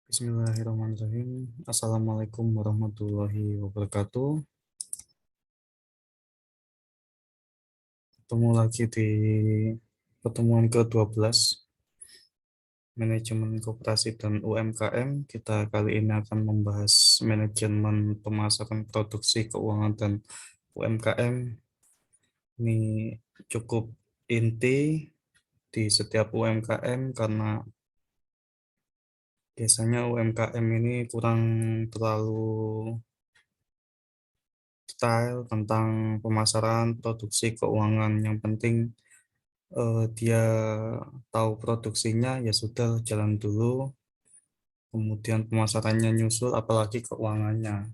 Bismillahirrahmanirrahim. Assalamualaikum warahmatullahi wabarakatuh. Ketemu lagi di pertemuan ke-12 Manajemen Koperasi dan UMKM. Kita kali ini akan membahas manajemen pemasaran produksi keuangan dan UMKM. Ini cukup inti di setiap UMKM karena biasanya UMKM ini kurang terlalu detail tentang pemasaran produksi keuangan. Yang penting dia tahu produksinya, ya sudah jalan dulu, kemudian pemasarannya nyusul, apalagi keuangannya.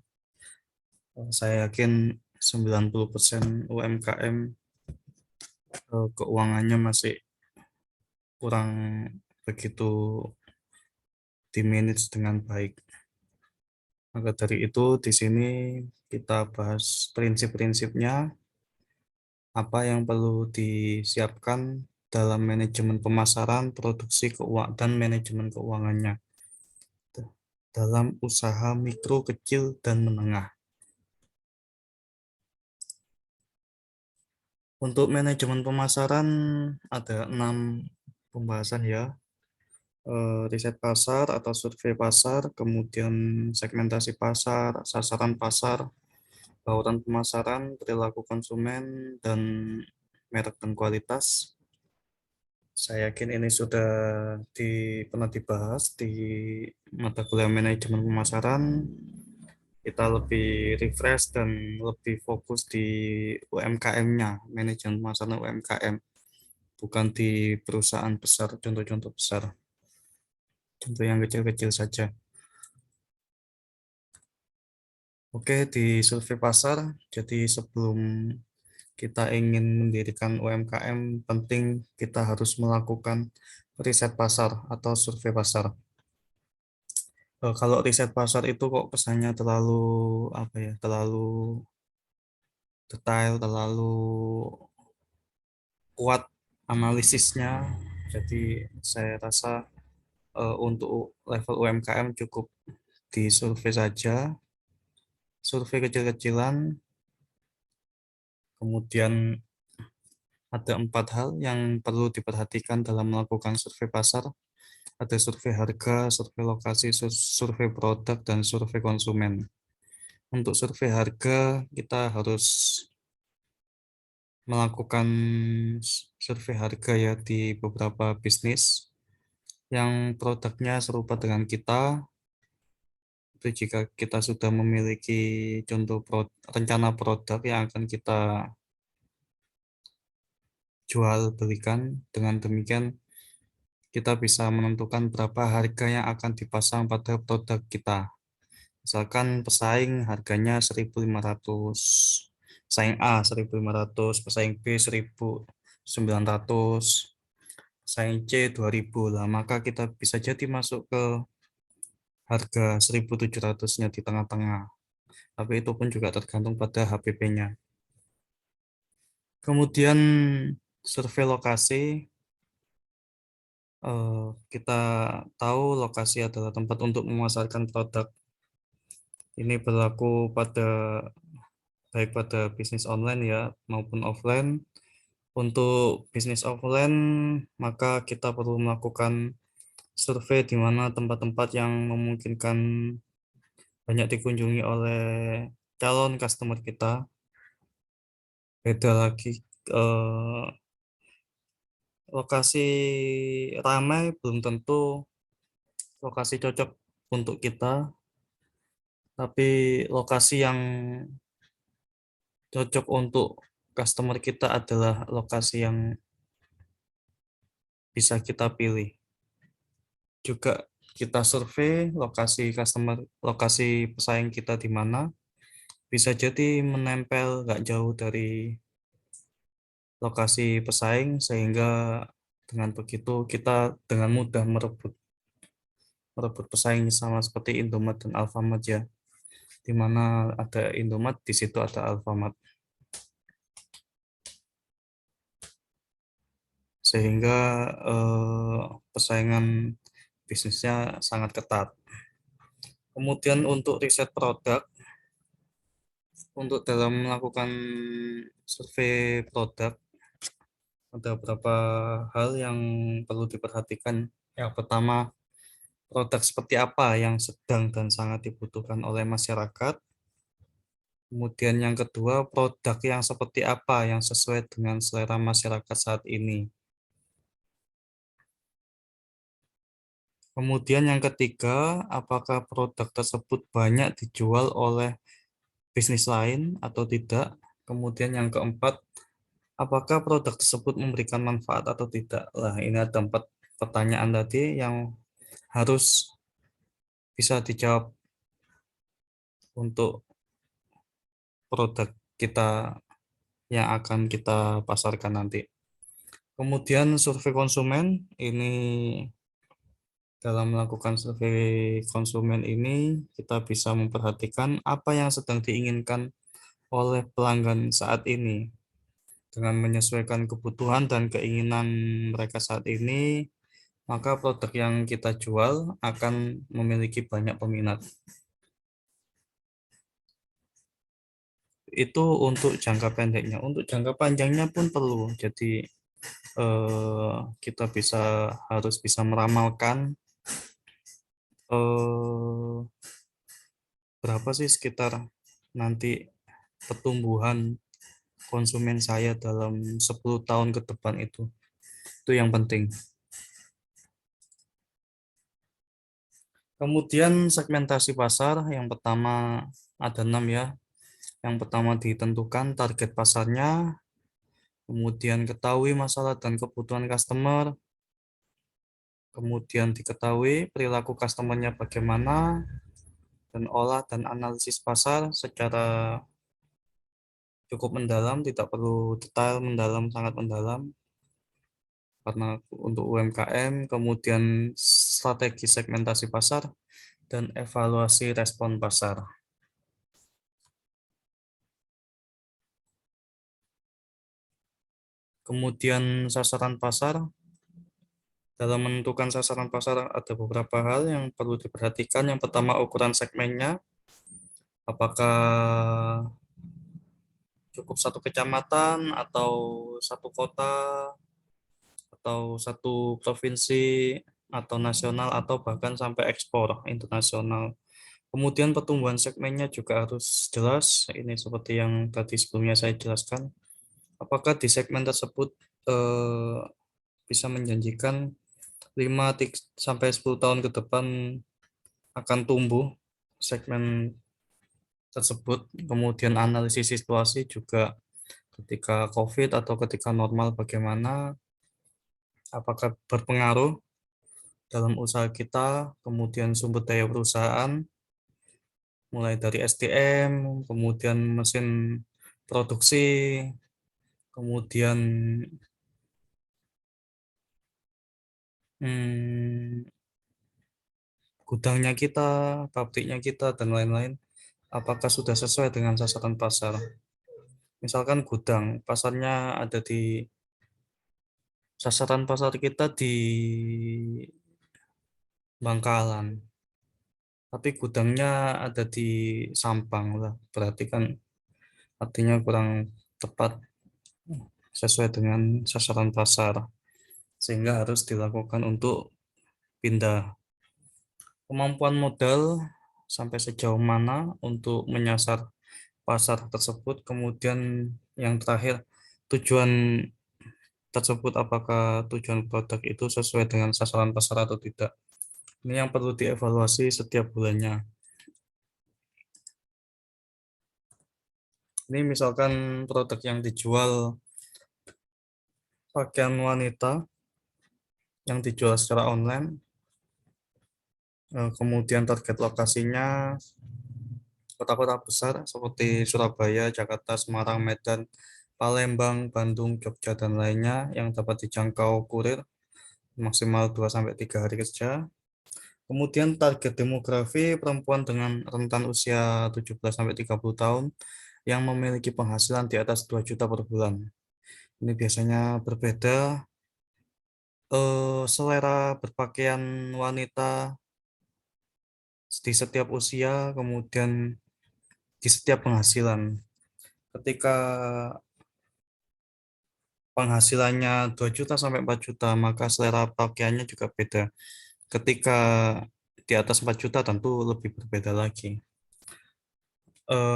Saya yakin 90% UMKM keuangannya masih kurang begitu dimanage dengan baik. Maka dari itu di sini kita bahas prinsip-prinsipnya, apa yang perlu disiapkan dalam manajemen pemasaran, produksi keuangan, dan manajemen keuangannya dalam usaha mikro, kecil, dan menengah. Untuk manajemen pemasaran ada 6 pembahasan ya. Riset pasar atau survei pasar, kemudian segmentasi pasar, sasaran pasar, bauran pemasaran, perilaku konsumen, dan merek dan kualitas. Saya yakin ini sudah pernah dibahas di mata kuliah manajemen pemasaran. Kita lebih refresh dan lebih fokus di UMKM-nya, manajemen pemasaran UMKM, bukan di perusahaan besar, contoh-contoh besar, contoh yang kecil-kecil saja. Oke, di survei pasar, jadi sebelum kita ingin mendirikan UMKM, penting kita harus melakukan riset pasar atau survei pasar. Kalau riset pasar itu kok kesannya terlalu apa ya, terlalu detail, terlalu kuat analisisnya. Jadi saya rasa untuk level UMKM cukup disurvei saja, survei kecil-kecilan. Kemudian ada 4 hal yang perlu diperhatikan dalam melakukan survei pasar. Ada survei harga, survei lokasi, survei produk, dan survei konsumen. Untuk survei harga, kita harus melakukan survei harga ya di beberapa bisnis yang produknya serupa dengan kita. Itu jika kita sudah memiliki contoh rencana produk yang akan kita jual belikan, dengan demikian kita bisa menentukan berapa harga yang akan dipasang pada produk kita. Misalkan pesaing harganya 1.500, pesaing A 1.500, pesaing B 1.900, pesaing C 2.000 lah, maka kita bisa jadi masuk ke harga 1.700-nya di tengah-tengah. Tapi itu pun juga tergantung pada HPP-nya. Kemudian survei lokasi, kita tahu lokasi adalah tempat untuk memasarkan produk. Ini berlaku baik pada bisnis online ya maupun offline. Untuk bisnis offline, maka kita perlu melakukan survei di mana tempat-tempat yang memungkinkan banyak dikunjungi oleh calon customer kita. Beda lagi, eh, lokasi ramai belum tentu lokasi cocok untuk kita, tapi lokasi yang cocok untuk customer kita adalah lokasi yang bisa kita pilih. Juga kita survei lokasi pesaing kita di mana, bisa jadi menempel nggak jauh dari lokasi pesaing, sehingga dengan begitu kita dengan mudah merebut merebut pesaing, sama seperti Indomaret dan Alfamart ya. Di mana ada Indomaret, di situ ada Alfamart. Sehingga persaingan bisnisnya sangat ketat. Kemudian untuk riset produk, untuk dalam melakukan survei produk, ada beberapa hal yang perlu diperhatikan. Yang pertama, produk seperti apa yang sedang dan sangat dibutuhkan oleh masyarakat. Kemudian yang kedua, produk yang seperti apa yang sesuai dengan selera masyarakat saat ini. Kemudian yang ketiga, apakah produk tersebut banyak dijual oleh bisnis lain atau tidak. Kemudian yang keempat, apakah produk tersebut memberikan manfaat atau tidak. Lah, ini ada 4 pertanyaan tadi yang harus bisa dijawab untuk produk kita yang akan kita pasarkan nanti. Kemudian survei konsumen, ini dalam melakukan survei konsumen ini kita bisa memperhatikan apa yang sedang diinginkan oleh pelanggan saat ini. Dengan menyesuaikan kebutuhan dan keinginan mereka saat ini, maka produk yang kita jual akan memiliki banyak peminat. Itu untuk jangka pendeknya. Untuk jangka panjangnya pun perlu. Jadi kita harus bisa meramalkan eh, berapa sih sekitar nanti pertumbuhan konsumen saya dalam 10 tahun ke depan itu. Itu yang penting. Kemudian segmentasi pasar, yang pertama ada 6 ya. Yang pertama ditentukan target pasarnya, kemudian ketahui masalah dan kebutuhan customer, kemudian diketahui perilaku customernya bagaimana, dan olah dan analisis pasar secara cukup mendalam, tidak perlu detail mendalam, sangat mendalam, karena untuk UMKM, kemudian strategi segmentasi pasar, dan evaluasi respon pasar. Kemudian sasaran pasar, dalam menentukan sasaran pasar ada beberapa hal yang perlu diperhatikan. Yang pertama, ukuran segmennya, apakah cukup satu kecamatan atau satu kota atau satu provinsi atau nasional atau bahkan sampai ekspor internasional. Kemudian pertumbuhan segmennya juga harus jelas. Ini seperti yang tadi sebelumnya saya jelaskan. Apakah di segmen tersebut eh, bisa menjanjikan 5 sampai 10 tahun ke depan akan tumbuh segmen tersebut. Kemudian analisis situasi juga ketika COVID atau ketika normal bagaimana, apakah berpengaruh dalam usaha kita, kemudian sumber daya perusahaan, mulai dari SDM, kemudian mesin produksi, kemudian hmm, gudangnya kita, pabriknya kita, dan lain-lain, apakah sudah sesuai dengan sasaran pasar. Misalkan gudang, pasarnya ada di sasaran pasar kita di Bangkalan, tapi gudangnya ada di Sampang lah, berarti kan artinya kurang tepat sesuai dengan sasaran pasar, sehingga harus dilakukan untuk pindah. Kemampuan modal sampai sejauh mana untuk menyasar pasar tersebut, kemudian yang terakhir tujuan tersebut, apakah tujuan produk itu sesuai dengan sasaran pasar atau tidak. Ini yang perlu dievaluasi setiap bulannya. Ini misalkan produk yang dijual pakaian wanita yang dijual secara online, kemudian target lokasinya kota-kota besar seperti Surabaya, Jakarta, Semarang, Medan, Palembang, Bandung, Jogja, dan lainnya yang dapat dijangkau kurir maksimal 2-3 hari kerja. Kemudian target demografi perempuan dengan rentan usia 17-30 tahun yang memiliki penghasilan di atas 2 juta per bulan. Ini biasanya berbeda selera berpakaian wanita di setiap usia, kemudian di setiap penghasilan. Ketika penghasilannya 2 juta sampai 4 juta, maka selera pakaiannya juga beda. Ketika di atas 4 juta tentu lebih berbeda lagi.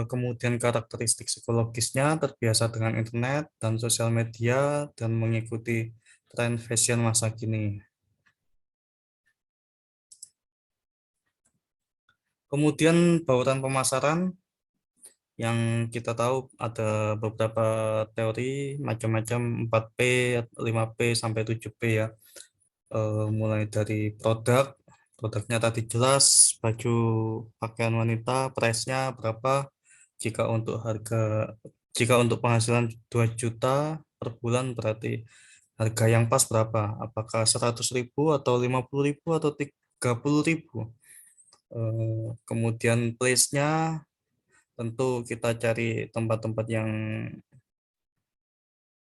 Kemudian karakteristik psikologisnya terbiasa dengan internet dan sosial media dan mengikuti tren fashion masa kini. Kemudian bauran pemasaran yang kita tahu ada beberapa teori macam-macam 4P, 5P sampai 7P ya. Mulai dari produknya tadi jelas, baju pakaian wanita, price-nya berapa, jika untuk harga, jika untuk penghasilan 2 juta per bulan berarti harga yang pas berapa, apakah 100.000 atau 50.000 atau 30.000. Kemudian place-nya tentu kita cari tempat-tempat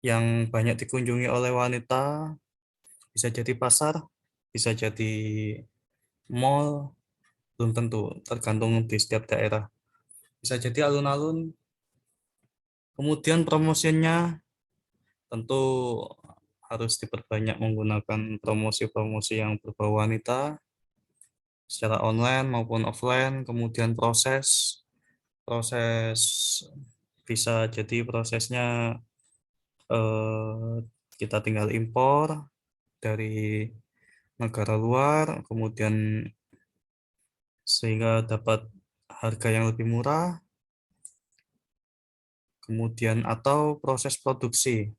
yang banyak dikunjungi oleh wanita, bisa jadi pasar, bisa jadi mall, belum tentu, tergantung di setiap daerah. Bisa jadi alun-alun. Kemudian promosinya tentu harus diperbanyak menggunakan promosi-promosi yang berbau wanita secara online maupun offline. Kemudian proses proses bisa jadi prosesnya eh, kita tinggal impor dari negara luar, kemudian sehingga dapat harga yang lebih murah. Kemudian atau proses produksi.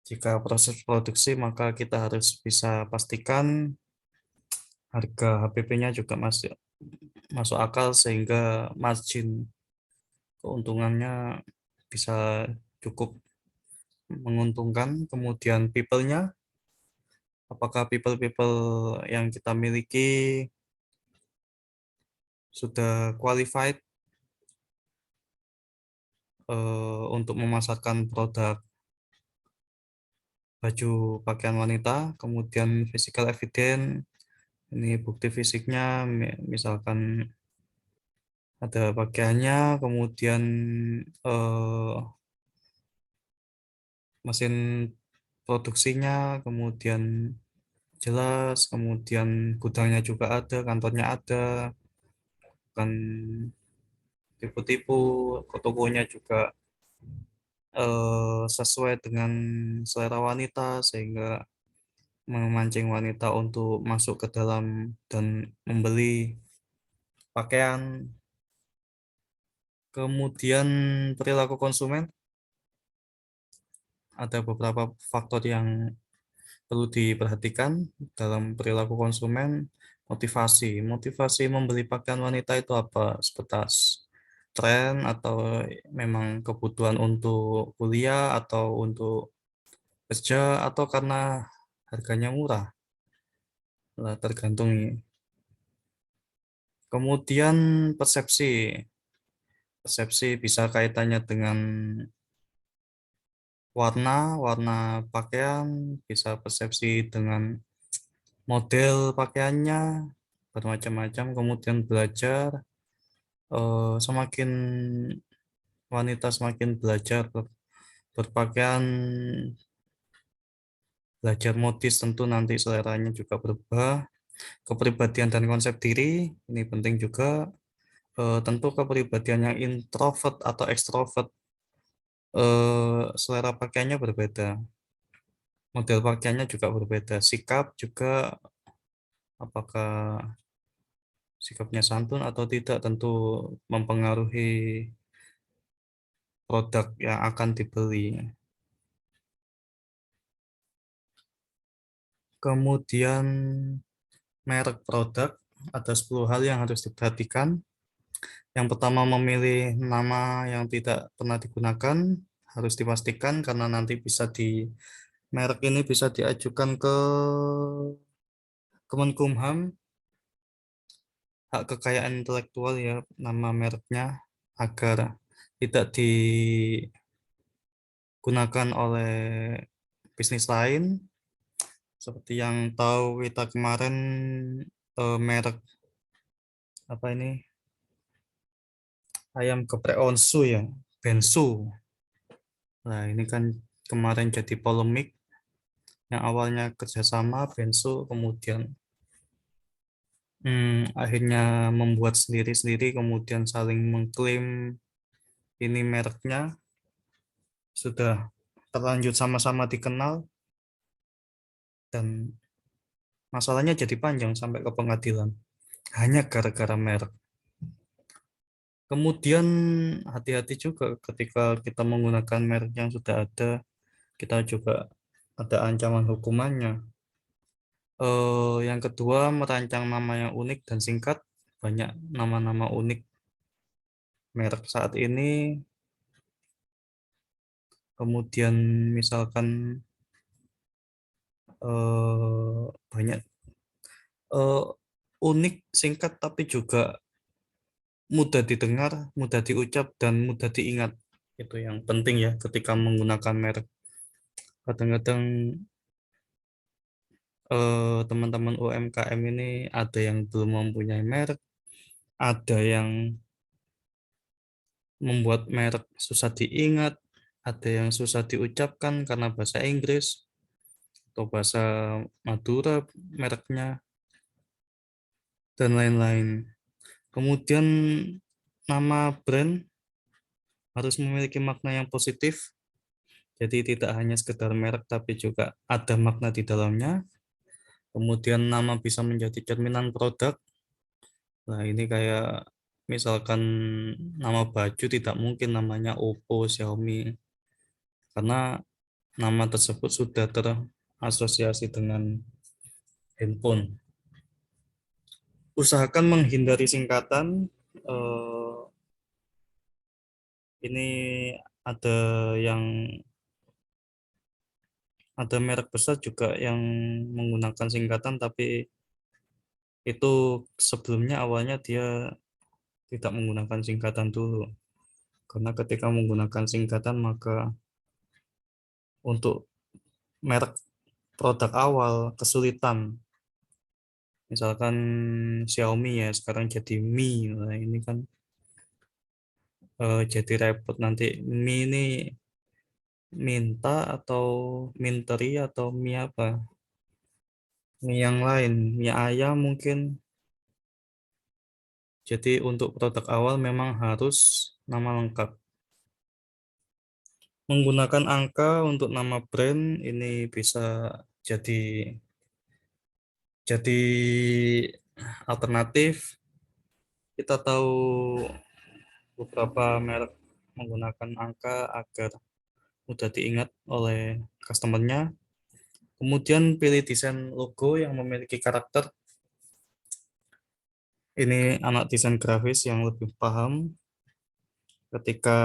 Jika proses produksi, maka kita harus bisa pastikan harga HPP-nya juga masih masuk akal sehingga margin keuntungannya bisa cukup menguntungkan. Kemudian people-nya, apakah people-people yang kita miliki sudah qualified untuk memasarkan produk baju pakaian wanita. Kemudian physical evidence, ini bukti fisiknya, misalkan ada pakaiannya, kemudian eh, mesin produksinya, kemudian jelas, kemudian gudangnya juga ada, kantornya ada, bukan tipu-tipu, tokonya juga sesuai dengan selera wanita sehingga memancing wanita untuk masuk ke dalam dan membeli pakaian. Kemudian perilaku konsumen, ada beberapa faktor yang perlu diperhatikan dalam perilaku konsumen. Motivasi membeli pakaian wanita itu apa? Sebatas tren atau memang kebutuhan untuk kuliah atau untuk kerja atau karena harganya murah? Nah, tergantung. Kemudian persepsi. Persepsi bisa kaitannya dengan warna pakaian, bisa persepsi dengan model pakaiannya, bermacam-macam. Kemudian belajar, semakin wanita semakin belajar berpakaian, belajar modis, tentu nanti seleranya juga berubah. Kepribadian dan konsep diri, ini penting juga. Tentu kepribadian yang introvert atau extrovert, selera pakaiannya berbeda. Model pakaiannya juga berbeda. Sikap juga, apakah sikapnya santun atau tidak, tentu mempengaruhi produk yang akan dibeli. Kemudian merek produk, ada 10 hal yang harus diperhatikan. Yang pertama, memilih nama yang tidak pernah digunakan, harus dipastikan karena nanti bisa merek ini bisa diajukan ke Kemenkumham, hak kekayaan intelektual ya, nama mereknya, agar tidak digunakan oleh bisnis lain. Seperti yang tahu kita kemarin, merek apa ini, ayam geprek onsu ya, bensu. Nah, ini kan kemarin jadi polemik, yang awalnya kerjasama bensu, kemudian akhirnya membuat sendiri-sendiri, kemudian saling mengklaim ini mereknya sudah terlanjur sama-sama dikenal, dan masalahnya jadi panjang sampai ke pengadilan hanya gara-gara merek. Kemudian hati-hati juga ketika kita menggunakan merek yang sudah ada, kita juga ada ancaman hukumannya. Yang kedua, merancang nama yang unik dan singkat. Banyak nama-nama unik merek saat ini. Kemudian misalkan banyak eh, unik, singkat, tapi juga mudah didengar, mudah diucap, dan mudah diingat. Itu yang penting ya ketika menggunakan merek. Kadang-kadang teman-teman UMKM ini ada yang belum mempunyai merek, ada yang membuat merek susah diingat, ada yang susah diucapkan karena bahasa Inggris atau bahasa Madura mereknya, dan lain-lain. Kemudian nama brand harus memiliki makna yang positif, jadi tidak hanya sekedar merek tapi juga ada makna di dalamnya. Kemudian nama bisa menjadi cerminan produk. Nah, ini kayak misalkan nama baju tidak mungkin namanya Oppo, Xiaomi, karena nama tersebut sudah terasosiasi dengan handphone. Usahakan menghindari singkatan. eh, ini ada yang ada merek besar juga yang menggunakan singkatan, tapi itu sebelumnya awalnya dia tidak menggunakan singkatan dulu. Karena ketika menggunakan singkatan maka untuk merek produk awal kesulitan. Misalkan Xiaomi ya sekarang jadi Mi. Nah, ini kan jadi repot nanti. Mi ini minta atau minteri atau mie apa? Mie yang lain, mie ayam mungkin. Jadi untuk produk awal memang harus nama lengkap. Menggunakan angka untuk nama brand ini bisa jadi jadi alternatif. Kita tahu beberapa merek menggunakan angka agar mudah diingat oleh customer-nya. Kemudian pilih desain logo yang memiliki karakter. Ini anak desain grafis yang lebih paham ketika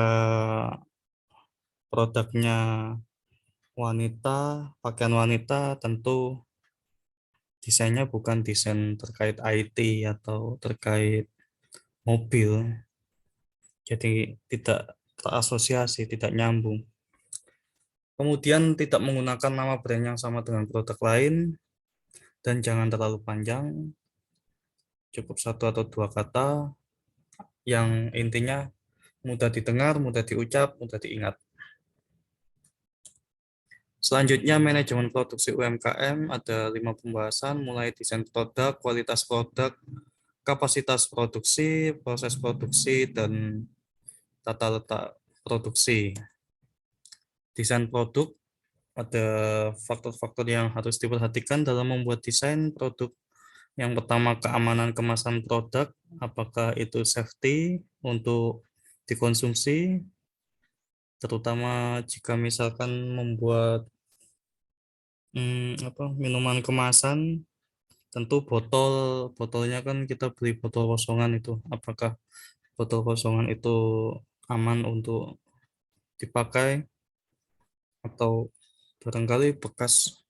produknya wanita, pakaian wanita, tentu desainnya bukan desain terkait IT atau terkait mobil. Jadi tidak terasosiasi, tidak nyambung. Kemudian tidak menggunakan nama brand yang sama dengan produk lain, dan jangan terlalu panjang, cukup satu atau dua kata yang intinya mudah didengar, mudah diucap, mudah diingat. Selanjutnya, manajemen produksi UMKM ada 5 pembahasan, mulai desain produk, kualitas produk, kapasitas produksi, proses produksi, dan tata letak produksi. Desain produk ada faktor-faktor yang harus diperhatikan dalam membuat desain produk. Yang pertama, keamanan kemasan produk, apakah itu safety untuk dikonsumsi, terutama jika misalkan membuat minuman kemasan, tentu botolnya kan kita beli botol kosongan itu, apakah botol kosongan itu aman untuk dipakai atau barangkali bekas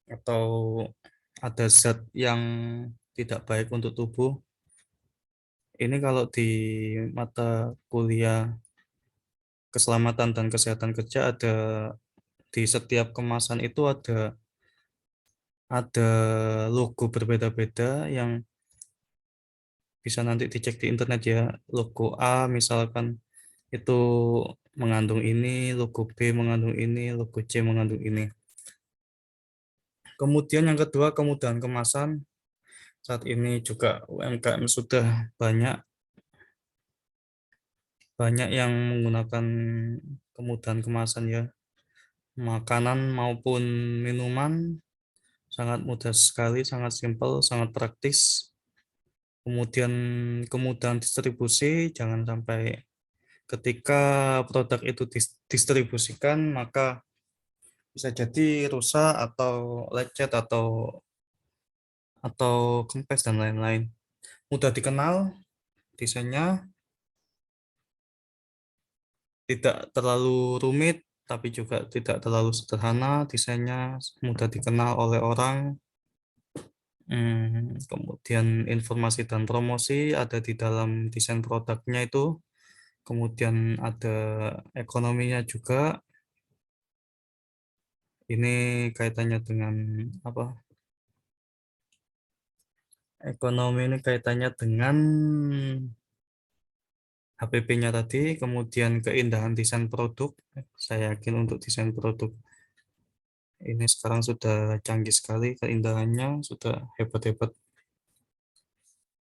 atau ada zat yang tidak baik untuk tubuh. Ini kalau di mata kuliah keselamatan dan kesehatan kerja ada, di setiap kemasan itu ada logo berbeda-beda yang bisa nanti dicek di internet ya. Logo A misalkan itu mengandung ini, logo B mengandung ini, logo C mengandung ini. Kemudian yang kedua, kemudahan kemasan. Saat ini juga UMKM sudah banyak banyak yang menggunakan kemudahan kemasan ya. Makanan maupun minuman sangat mudah sekali, sangat simpel, sangat praktis. Kemudian kemudahan distribusi, jangan sampai ketika produk itu distribusikan maka bisa jadi rusak atau lecet atau kempes dan lain-lain. Mudah dikenal, desainnya tidak terlalu rumit tapi juga tidak terlalu sederhana, desainnya mudah dikenal oleh orang. Kemudian informasi dan promosi ada di dalam desain produknya itu. Kemudian ada ekonominya juga. Ini kaitannya dengan apa? Ekonomi ini kaitannya dengan HPP-nya tadi, kemudian keindahan desain produk. Saya yakin untuk desain produk ini sekarang sudah canggih sekali, keindahannya sudah hebat-hebat.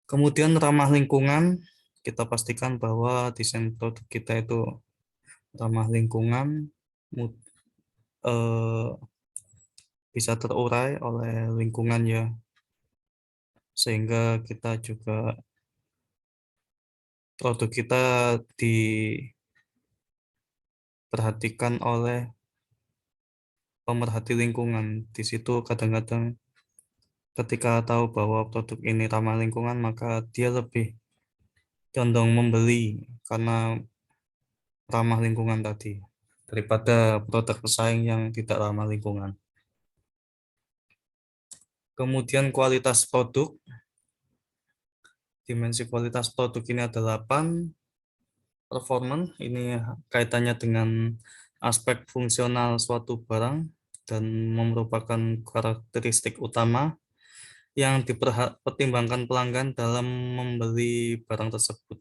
Kemudian ramah lingkungan, kita pastikan bahwa desain produk kita itu ramah lingkungan, eh, bisa terurai oleh lingkungan ya, sehingga kita juga produk kita diperhatikan oleh pemerhati lingkungan. Di situ kadang-kadang ketika tahu bahwa produk ini ramah lingkungan, maka dia lebih condong membeli karena ramah lingkungan tadi daripada produk pesaing yang tidak ramah lingkungan. Kemudian kualitas produk, dimensi kualitas produk ini ada 8. Performance ini kaitannya dengan aspek fungsional suatu barang dan merupakan karakteristik utama yang dipertimbangkan pelanggan dalam membeli barang tersebut.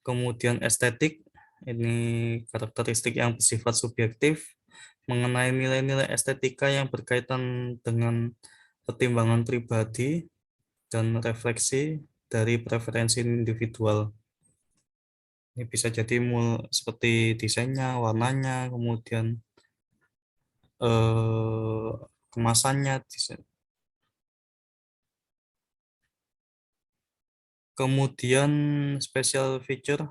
Kemudian estetik, ini karakteristik yang bersifat subjektif mengenai nilai-nilai estetika yang berkaitan dengan pertimbangan pribadi dan refleksi dari preferensi individual. Ini bisa jadi seperti desainnya, warnanya, kemudian eh, kemasannya, kemudian special feature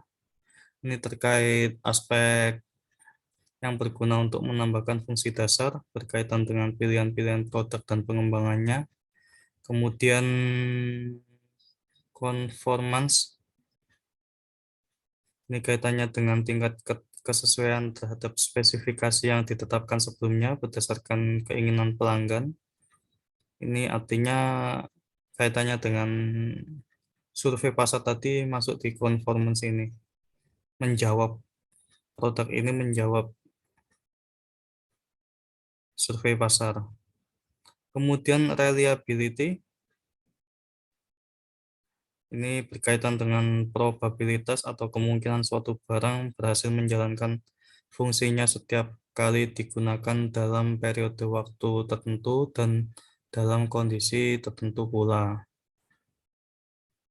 ini terkait aspek yang berguna untuk menambahkan fungsi dasar berkaitan dengan pilihan-pilihan produk dan pengembangannya. Kemudian conformance ini kaitannya dengan tingkat kesesuaian terhadap spesifikasi yang ditetapkan sebelumnya berdasarkan keinginan pelanggan. Ini artinya kaitannya dengan survei pasar tadi masuk di conformance ini. Menjawab, produk ini menjawab survei pasar. Kemudian reliability, ini berkaitan dengan probabilitas atau kemungkinan suatu barang berhasil menjalankan fungsinya setiap kali digunakan dalam periode waktu tertentu dan dalam kondisi tertentu pula.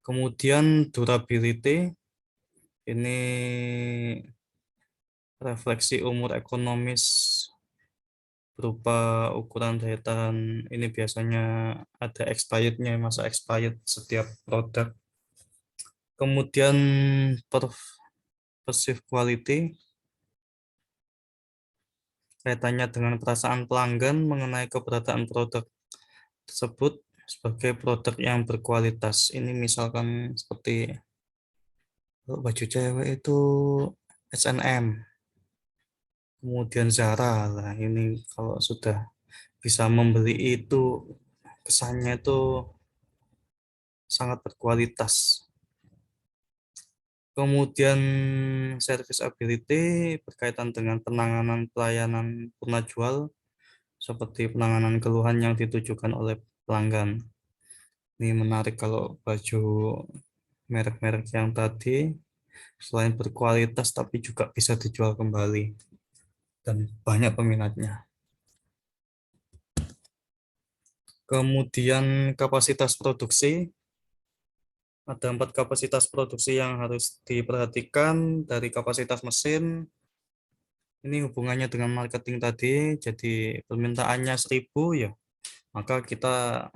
Kemudian durability, ini refleksi umur ekonomis berupa ukuran daya tahan. Ini biasanya ada expirednya, masa expired setiap produk. Kemudian perceived quality, kaitannya dengan perasaan pelanggan mengenai keberadaan produk tersebut sebagai produk yang berkualitas. Ini misalkan seperti baju cewek itu H&M, kemudian Zara lah. Ini kalau sudah bisa membeli itu kesannya itu sangat berkualitas. Kemudian service ability berkaitan dengan penanganan pelayanan purna jual seperti penanganan keluhan yang ditujukan oleh pelanggan. Ini menarik kalau baju merek-merek yang tadi selain berkualitas tapi juga bisa dijual kembali dan banyak peminatnya. Kemudian kapasitas produksi, ada 4 kapasitas produksi yang harus diperhatikan dari kapasitas mesin. Ini hubungannya dengan marketing tadi, jadi permintaannya 1.000 ya, maka kita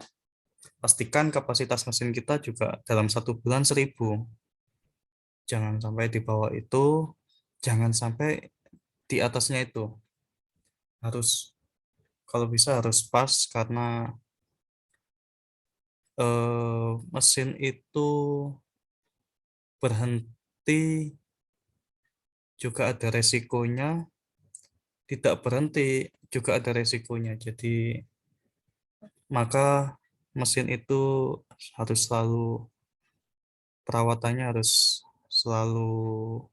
pastikan kapasitas mesin kita juga dalam 1 bulan 1.000. Jangan sampai di bawah itu, jangan sampai di atasnya itu. Harus, kalau bisa harus pas, karena mesin itu berhenti juga ada resikonya, tidak berhenti juga ada resikonya. Jadi maka mesin itu harus selalu, perawatannya harus selalu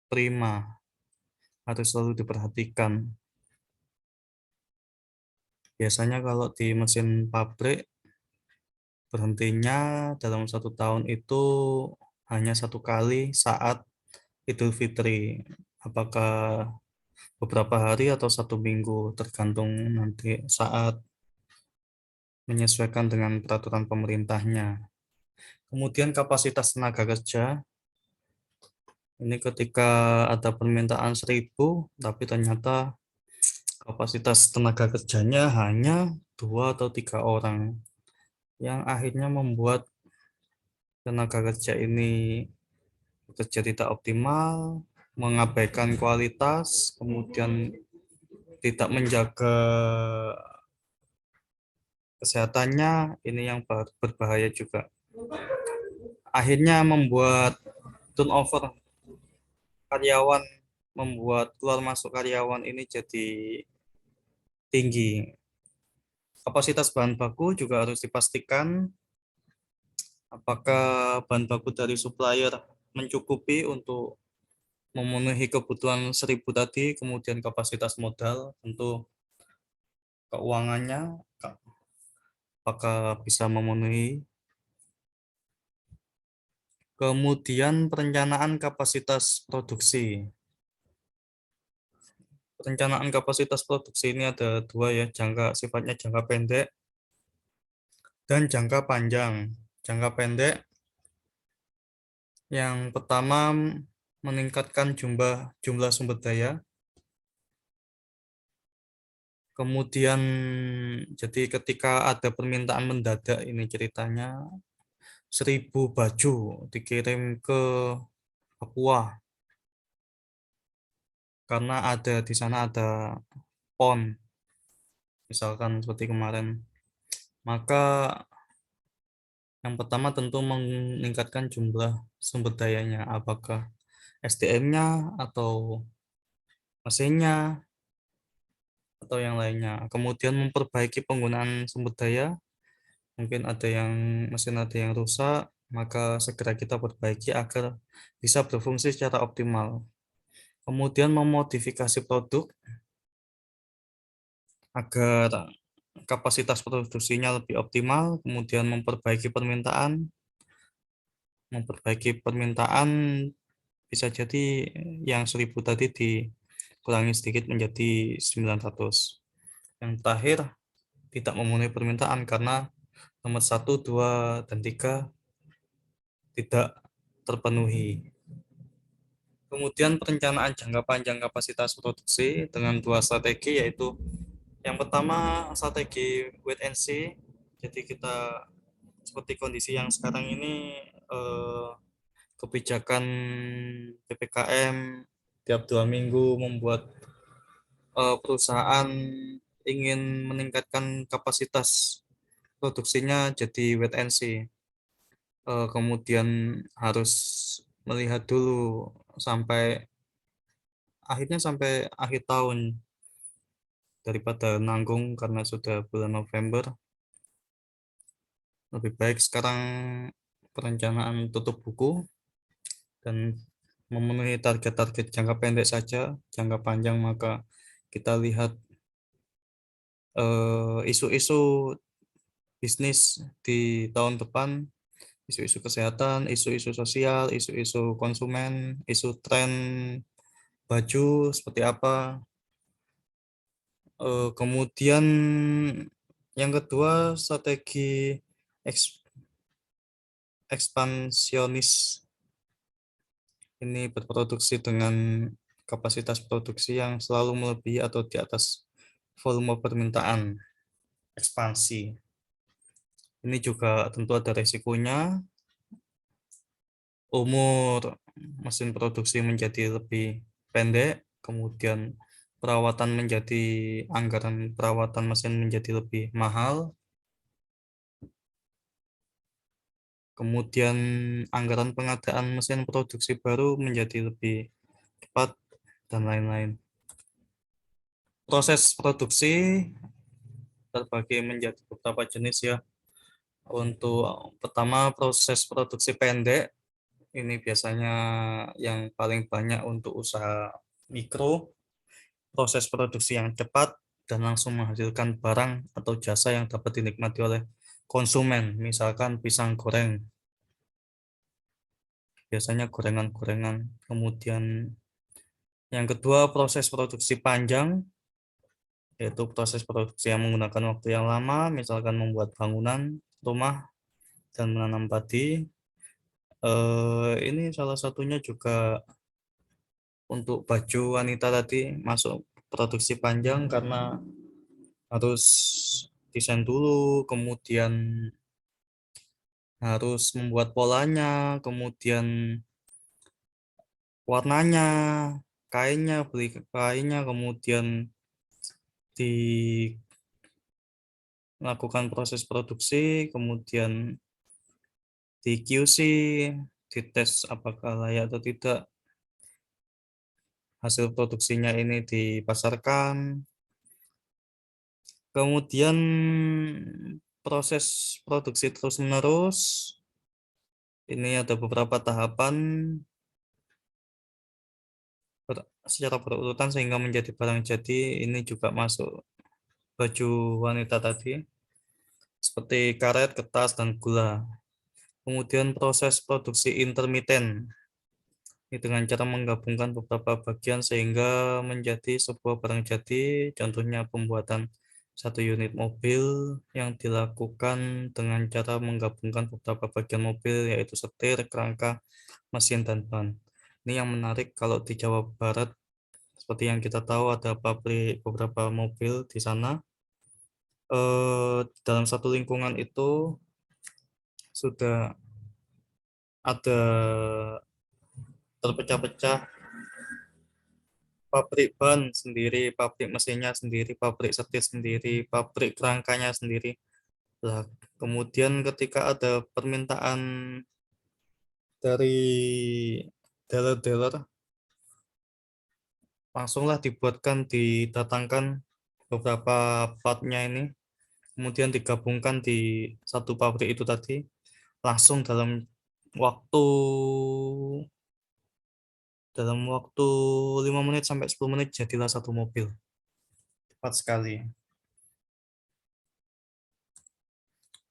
prima, harus selalu diperhatikan. Biasanya kalau di mesin pabrik berhentinya dalam 1 tahun itu hanya 1 kali saat Idul Fitri. Apakah beberapa hari atau 1 minggu, tergantung nanti saat menyesuaikan dengan peraturan pemerintahnya. Kemudian kapasitas tenaga kerja, ini ketika ada permintaan 1.000, tapi ternyata kapasitas tenaga kerjanya hanya 2 atau 3 orang, yang akhirnya membuat tenaga kerja ini bekerja tidak optimal, mengabaikan kualitas, kemudian tidak menjaga kesehatannya, ini yang berbahaya juga. Akhirnya membuat turnover karyawan, membuat keluar masuk karyawan ini jadi tinggi. Kapasitas bahan baku juga harus dipastikan apakah bahan baku dari supplier mencukupi untuk memenuhi kebutuhan 1.000 tadi, kemudian kapasitas modal, tentu keuangannya apakah bisa memenuhi. Kemudian perencanaan kapasitas produksi. Perencanaan kapasitas produksi ini ada 2 ya, sifatnya jangka pendek dan jangka panjang. Jangka pendek yang pertama, meningkatkan jumlah sumber daya. Kemudian jadi ketika ada permintaan mendadak, ini ceritanya 1.000 baju dikirim ke Papua karena ada di sana ada PON, misalkan seperti kemarin. Maka yang pertama tentu meningkatkan jumlah sumber dayanya, apakah SDM-nya atau mesinnya atau yang lainnya. Kemudian memperbaiki penggunaan sumber daya, mungkin ada yang mesin ada yang rusak, maka segera kita perbaiki agar bisa berfungsi secara optimal. Kemudian memodifikasi produk agar kapasitas produksinya lebih optimal, kemudian memperbaiki permintaan bisa jadi yang 1.000 tadi dikurangi sedikit menjadi 900. Yang terakhir, tidak memenuhi permintaan karena nomor 1, 2, dan 3 tidak terpenuhi. Kemudian perencanaan jangka panjang kapasitas produksi dengan 2 strategi, yaitu yang pertama strategi wait and see. Jadi kita seperti kondisi yang sekarang ini, kebijakan PPKM tiap 2 minggu membuat perusahaan ingin meningkatkan kapasitas produksinya, jadi wait and see. Kemudian harus melihat dulu sampai akhir tahun daripada nanggung karena sudah bulan November. Lebih baik sekarang perencanaan tutup buku dan memenuhi target-target jangka pendek saja. Jangka panjang maka kita lihat isu-isu bisnis di tahun depan, isu-isu kesehatan, isu-isu sosial, isu-isu konsumen, isu tren baju seperti apa. Kemudian yang kedua, strategi ekspansionis. Ini berproduksi dengan kapasitas produksi yang selalu melebihi atau di atas volume permintaan, ekspansi. Ini juga tentu ada resikonya. Umur mesin produksi menjadi lebih pendek, kemudian anggaran perawatan mesin menjadi lebih mahal, kemudian anggaran pengadaan mesin produksi baru menjadi lebih cepat, dan lain-lain. Proses produksi terbagi menjadi beberapa jenis ya. Untuk pertama, proses produksi pendek. Ini biasanya yang paling banyak untuk usaha mikro. Proses produksi yang cepat dan langsung menghasilkan barang atau jasa yang dapat dinikmati oleh konsumen. Misalkan pisang goreng. Biasanya gorengan-gorengan. Kemudian yang kedua, proses produksi panjang, yaitu proses produksi yang menggunakan waktu yang lama, misalkan membuat bangunan, rumah, dan menanam padi. Ini salah satunya juga untuk baju wanita tadi masuk produksi panjang karena harus desain dulu, kemudian harus membuat polanya, kemudian warnanya, kainnya, beli kainnya, kemudian dilakukan proses produksi, kemudian di QC, dites apakah layak atau tidak, hasil produksinya ini dipasarkan, kemudian proses produksi terus-menerus. Ini ada beberapa tahapan secara berurutan sehingga menjadi barang jadi. Ini juga masuk baju wanita tadi, seperti karet, kertas, dan gula. Kemudian proses produksi intermiten. Ini dengan cara menggabungkan beberapa bagian sehingga menjadi sebuah barang jadi, contohnya pembuatan satu unit mobil yang dilakukan dengan cara menggabungkan beberapa bagian mobil, yaitu setir, kerangka, mesin, dan ban. Ini yang menarik kalau di Jawa Barat, seperti yang kita tahu ada pabrik beberapa mobil di sana. Dalam satu lingkungan itu sudah ada terpecah-pecah pabrik ban sendiri, pabrik mesinnya sendiri, pabrik setir sendiri, pabrik kerangkanya sendiri. Lah, kemudian ketika ada permintaan dari dealer-dealer, langsunglah didatangkan beberapa partnya ini, kemudian digabungkan di satu pabrik itu tadi, langsung waktu dalam waktu 5 menit sampai 10 menit jadilah satu mobil. Cepat sekali.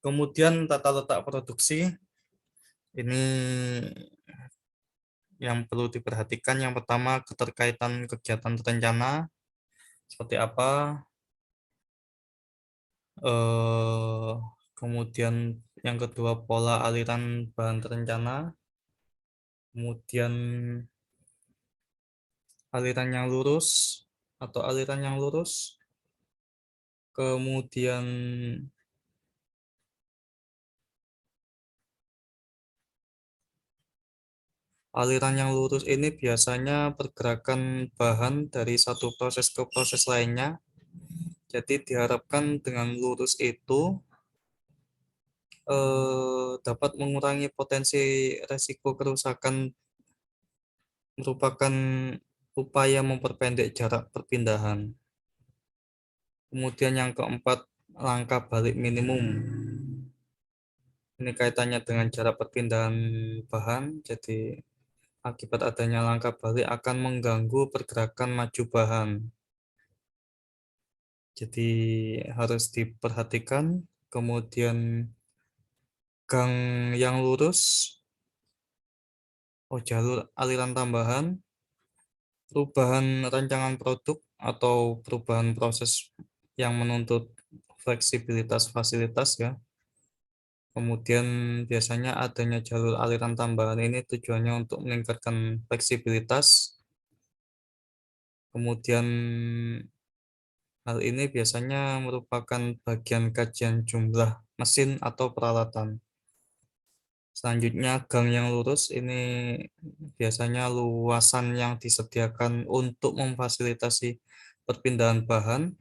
Kemudian tata letak produksi ini yang perlu diperhatikan. Yang pertama, keterkaitan kegiatan terencana seperti apa. Kemudian yang kedua, pola aliran bahan terencana. Kemudian aliran yang lurus atau aliran yang lurus. Kemudian aliran yang lurus ini biasanya pergerakan bahan dari satu proses ke proses lainnya. Jadi diharapkan dengan lurus itu dapat mengurangi potensi resiko kerusakan, merupakan upaya memperpendek jarak perpindahan. Kemudian yang keempat, langkah balik minimum. Ini kaitannya dengan jarak perpindahan bahan. Jadi akibat adanya langkah balik akan mengganggu pergerakan maju bahan. Jadi harus diperhatikan. kemudian gang yang lurus, jalur aliran tambahan, perubahan rancangan produk atau perubahan proses yang menuntut fleksibilitas fasilitas ya. Kemudian biasanya adanya jalur aliran tambahan ini tujuannya untuk meningkatkan fleksibilitas. Kemudian hal ini biasanya merupakan bagian kajian jumlah mesin atau peralatan. Selanjutnya gang yang lurus ini biasanya luasan yang disediakan untuk memfasilitasi perpindahan bahan.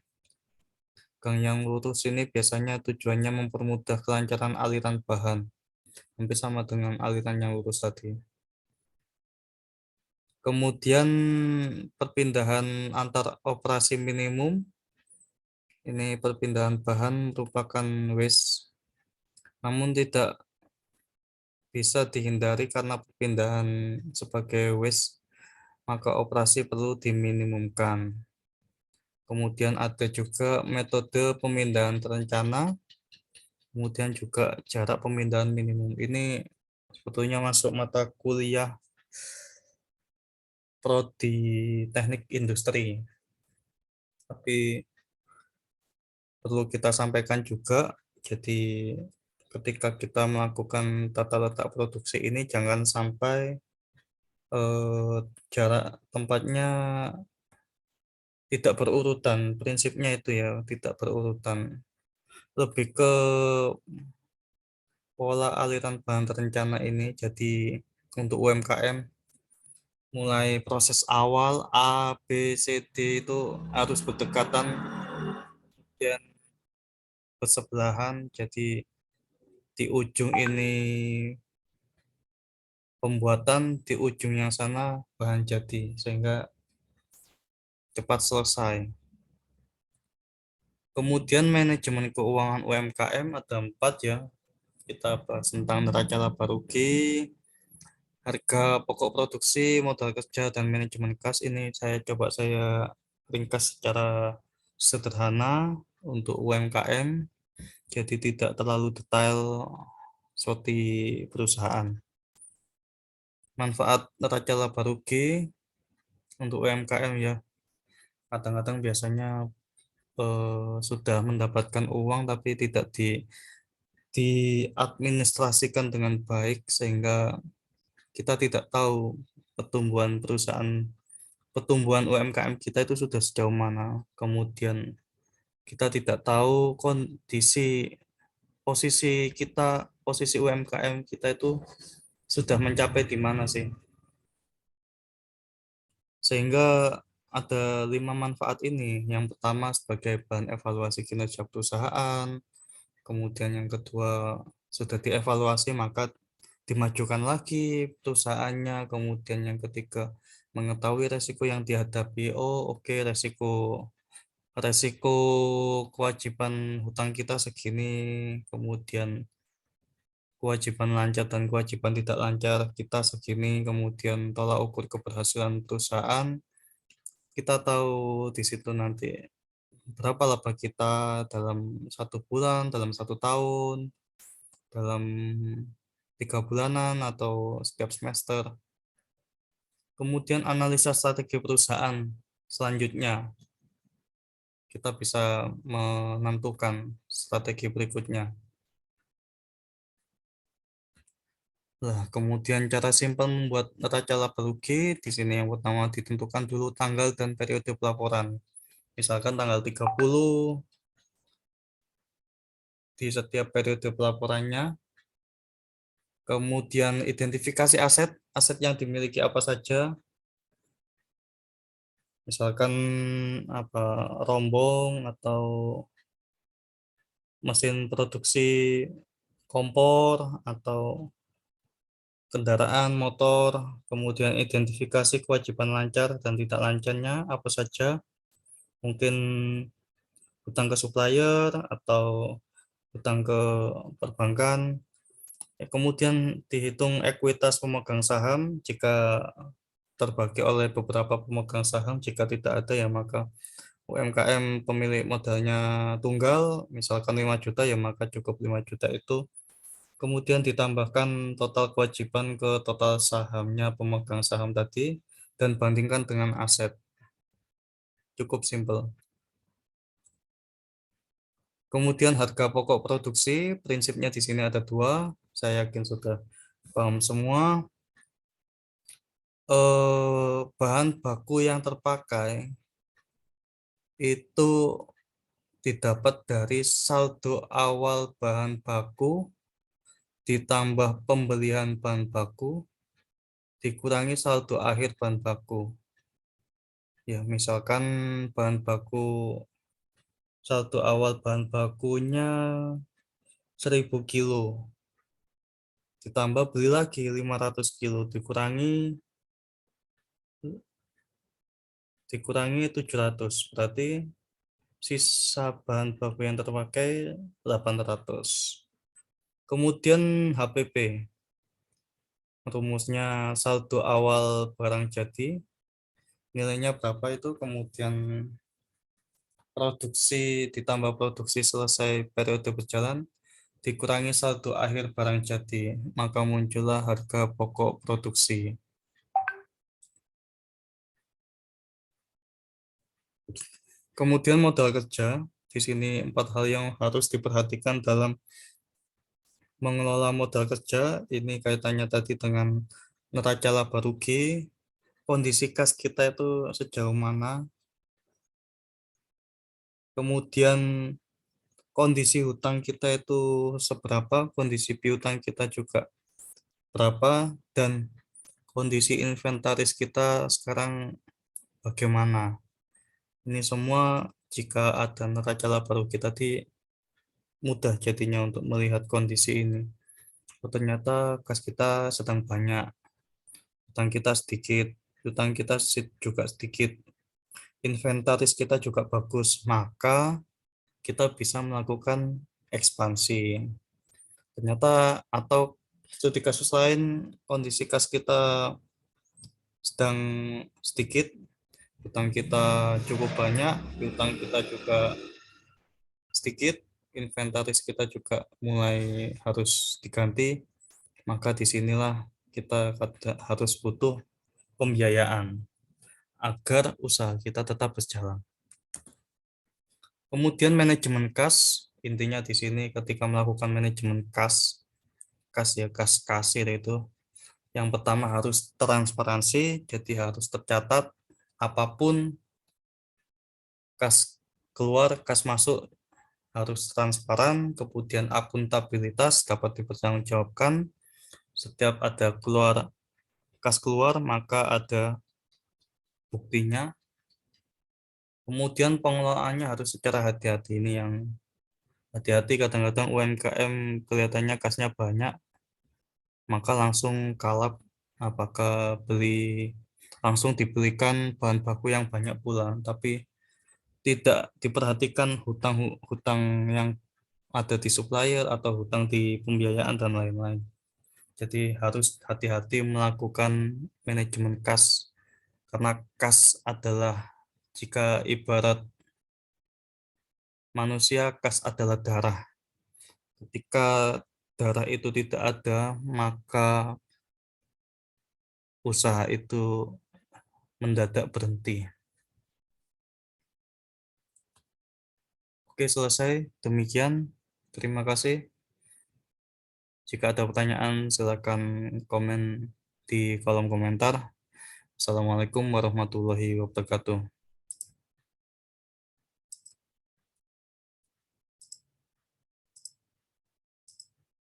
Gang yang lurus ini biasanya tujuannya mempermudah kelancaran aliran bahan, hampir sama dengan aliran yang lurus tadi. Kemudian perpindahan antar operasi minimum, ini perpindahan bahan merupakan waste, namun tidak bisa dihindari karena perpindahan sebagai waste, maka operasi perlu diminimumkan. Kemudian ada juga metode pemindahan terencana, kemudian juga jarak pemindahan minimum. Ini sebetulnya masuk mata kuliah prodi teknik industri. Tapi perlu kita sampaikan juga, jadi ketika kita melakukan tata letak produksi ini jangan sampai jarak tempatnya tidak berurutan. Prinsipnya itu ya, tidak berurutan. Lebih ke pola aliran bahan terencana ini. Jadi untuk UMKM mulai proses awal A, B, C, D itu harus berdekatan dan bersebelahan. Jadi di ujung ini pembuatan, di ujung yang sana bahan jadi, sehingga cepat selesai. Kemudian manajemen keuangan UMKM ada 4 ya. Kita bahas tentang neraca laba rugi, harga pokok produksi, modal kerja, dan manajemen kas. Ini saya ringkas secara sederhana untuk UMKM, jadi tidak terlalu detail seperti perusahaan. Manfaat neraca laba rugi untuk UMKM ya, kadang-kadang biasanya sudah mendapatkan uang tapi tidak diadministrasikan dengan baik, sehingga kita tidak tahu pertumbuhan UMKM kita itu sudah sejauh mana. Kemudian kita tidak tahu posisi UMKM kita itu sudah mencapai di mana sih. Sehingga ada 5 manfaat ini. Yang pertama sebagai bahan evaluasi kinerja perusahaan, kemudian yang kedua sudah dievaluasi maka dimajukan lagi perusahaannya, kemudian yang ketiga mengetahui resiko yang dihadapi. Oke, resiko resiko kewajiban hutang kita segini, kemudian kewajiban lancar dan kewajiban tidak lancar kita segini, kemudian tolak ukur keberhasilan perusahaan. Kita tahu di situ nanti berapa laba kita dalam 1 bulan, dalam 1 tahun, dalam 3 bulanan, atau setiap semester. Kemudian analisa strategi perusahaan selanjutnya. Kita bisa menentukan strategi berikutnya. Nah, kemudian cara simpel membuat neraca laba rugi. Di sini yang pertama ditentukan dulu tanggal dan periode pelaporan. Misalkan tanggal 30 di setiap periode pelaporannya. Kemudian identifikasi aset yang dimiliki apa saja. Misalkan apa, rombong atau mesin produksi kompor atau kendaraan motor. Kemudian identifikasi kewajiban lancar dan tidak lancarnya apa saja. Mungkin hutang ke supplier atau hutang ke perbankan. Kemudian dihitung ekuitas pemegang saham jika terbagi oleh beberapa pemegang saham. Jika tidak ada ya maka UMKM pemilik modalnya tunggal, misalkan 5 juta, ya maka cukup 5 juta itu. Kemudian ditambahkan total kewajiban ke total sahamnya pemegang saham tadi, dan bandingkan dengan aset. Cukup simpel. Kemudian harga pokok produksi, prinsipnya di sini ada dua. Saya yakin sudah paham semua. Bahan baku yang terpakai itu didapat dari saldo awal bahan baku ditambah pembelian bahan baku dikurangi saldo akhir bahan baku. Ya, misalkan bahan baku saldo awal bahan bakunya 1000 kilo. Ditambah beli lagi 500 kilo dikurangi 700. Berarti sisa bahan baku yang terpakai 800. Kemudian HPP. Rumusnya saldo awal barang jadi, nilainya berapa itu, kemudian produksi ditambah produksi selesai periode berjalan, dikurangi saldo akhir barang jadi, maka muncullah harga pokok produksi. Kemudian modal kerja, di sini 4 hal yang harus diperhatikan dalam mengelola modal kerja. Ini kaitannya tadi dengan neraca laba rugi, kondisi kas kita itu sejauh mana, kemudian kondisi hutang kita itu seberapa, kondisi piutang kita juga berapa, dan kondisi inventaris kita sekarang bagaimana. Ini semua jika ada neraca laba rugi tadi, mudah jadinya untuk melihat kondisi ini. Oh, ternyata kas kita sedang banyak, hutang kita sedikit, hutang kita juga sedikit, inventaris kita juga bagus, maka kita bisa melakukan ekspansi. Ternyata atau studi kasus lain, kondisi kas kita sedang sedikit, hutang kita cukup banyak, hutang kita juga sedikit, inventaris kita juga mulai harus diganti, maka disinilah kita harus butuh pembiayaan agar usaha kita tetap berjalan. Kemudian manajemen kas, intinya di sini ketika melakukan manajemen kas, kas kasir itu, yang pertama harus transparansi, jadi harus tercatat apapun kas keluar, kas masuk harus transparan, kemudian akuntabilitas dapat dipertanggungjawabkan. Setiap ada kas keluar, maka ada buktinya. Kemudian pengelolaannya harus secara hati-hati. Ini yang hati-hati, kadang-kadang UMKM kelihatannya kasnya banyak, maka langsung kalap, apakah langsung dibelikan bahan baku yang banyak pula, tapi tidak diperhatikan hutang-hutang yang ada di supplier atau hutang di pembiayaan dan lain-lain. Jadi harus hati-hati melakukan manajemen kas, karena kas adalah, jika ibarat manusia, kas adalah darah. Ketika darah itu tidak ada, maka usaha itu mendadak berhenti. Oke, selesai. Demikian. Terima kasih. Jika ada pertanyaan, silakan komen di kolom komentar. Assalamualaikum warahmatullahi wabarakatuh.